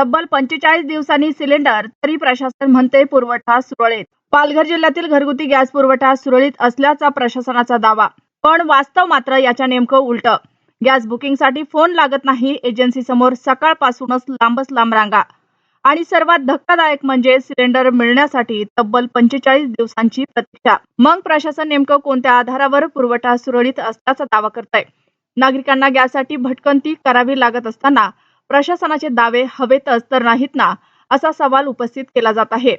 तब्बल 45 दिवसांनी सिलेंडर, तरी प्रशासन म्हणते पुरवठा सुरळीत। पालघर जिल्ह्यातील घरगुती गॅस पुरवठा सुरळीत असल्याचा प्रशासनाचा दावा, पण वास्तव मात्र याच्या नेमकं उलट। गॅस बुकिंगसाठी फोन लागत नाही, एजन्सी समोर सकाळपासूनच लांबच लांब रांगा आणि सर्वात धक्कादायक म्हणजे सिलेंडर मिळण्यासाठी तब्बल 45 दिवसांची प्रतीक्षा। मग प्रशासन नेमकं कोणत्या आधारावर पुरवठा सुरळीत असल्याचा दावा करतंय? नागरिकांना गॅससाठी भटकंती करावी लागत असताना प्रशासनाचे दावे हवेतच तर नाहीत ना, असा सवाल उपस्थित केला जात आहे।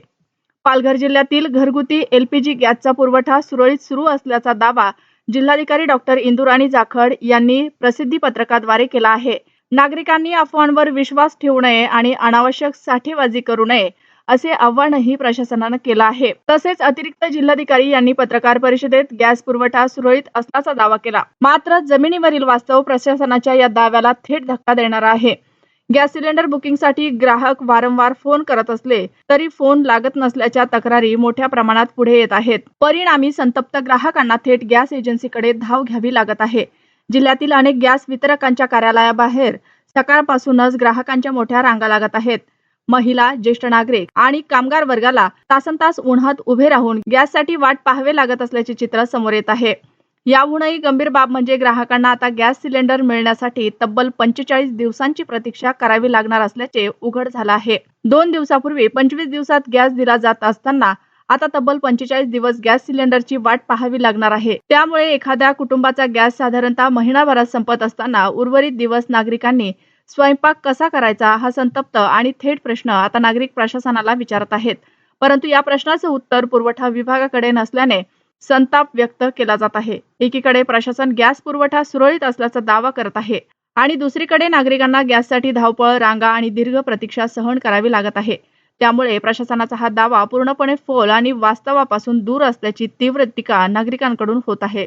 पालघर जिल्ह्यातील घरगुती LPG गॅसचा पुरवठा सुरळीत सुरू असल्याचा दावा जिल्हाधिकारी डॉक्टर इंदुराणी जाखड यांनी प्रसिद्धी पत्रकाद्वारे केला आहे। नागरिकांनी अफवांवर विश्वास ठेवू नये आणि अनावश्यक साठेबाजी करू नये, असे आवाहनही प्रशासनानं केलं आहे। तसेच अतिरिक्त जिल्हाधिकारी यांनी पत्रकार परिषदेत गॅस पुरवठा सुरळीत असल्याचा दावा केला। मात्र जमिनीवरील वास्तव प्रशासनाच्या या दाव्याला थेट धक्का देणारा आहे। गॅस सिलेंडर बुकिंगसाठी ग्राहक वारंवार फोन करत असले तरी फोन लागत नसल्याच्या तक्रारी मोठ्या प्रमाणात पुढे येत आहेत। परिणामी संतप्त ग्राहकांना थेट गॅस एजन्सीकडे धाव घ्यावी लागत आहे। जिल्ह्यातील अनेक गॅस वितरकांच्या कार्यालयाबाहेर सकाळपासूनच ग्राहकांच्या मोठ्या रांगा लागत आहेत। महिला, ज्येष्ठ नागरिक आणि कामगार वर्गाला तासनतास उन्हात उभे राहून गॅससाठी वाट पाहावे लागत असल्याचे चित्र समोर येत आहे। याहूनही गंभीर बाब म्हणजे ग्राहकांना आता गॅस सिलेंडर मिळण्यासाठी तब्बल 45 दिवसांची प्रतीक्षा करावी लागणार असल्याचे उघड झालं आहे। 2 दिवसापूर्वी 25 दिवसात गॅस दिला जात असताना आता तब्बल 45 दिवस गॅस सिलेंडरची वाट पाहावी लागणार आहे। त्यामुळे एखाद्या कुटुंबाचा गॅस साधारणतः महिनाभरात संपत असताना उर्वरित दिवस नागरिकांनी स्वयंपाक कसा करायचा, हा संतप्त आणि थेट प्रश्न आता नागरिक प्रशासनाला विचारत आहेत। परंतु या प्रश्नाचं उत्तर पुरवठा विभागाकडे नसल्याने संताप व्यक्त केला जात आहे। एकीकडे प्रशासन गॅस पुरवठा सुरळीत असल्याचा दावा करत आहे आणि दुसरीकडे नागरिकांना गॅससाठी धावपळ, रांगा आणि दीर्घ प्रतीक्षा सहन करावी लागत आहे। त्यामुळे प्रशासनाचा हा दावा पूर्णपणे फोल आणि वास्तवापासून दूर असल्याची तीव्र टीका नागरिकांकडून होत आहे।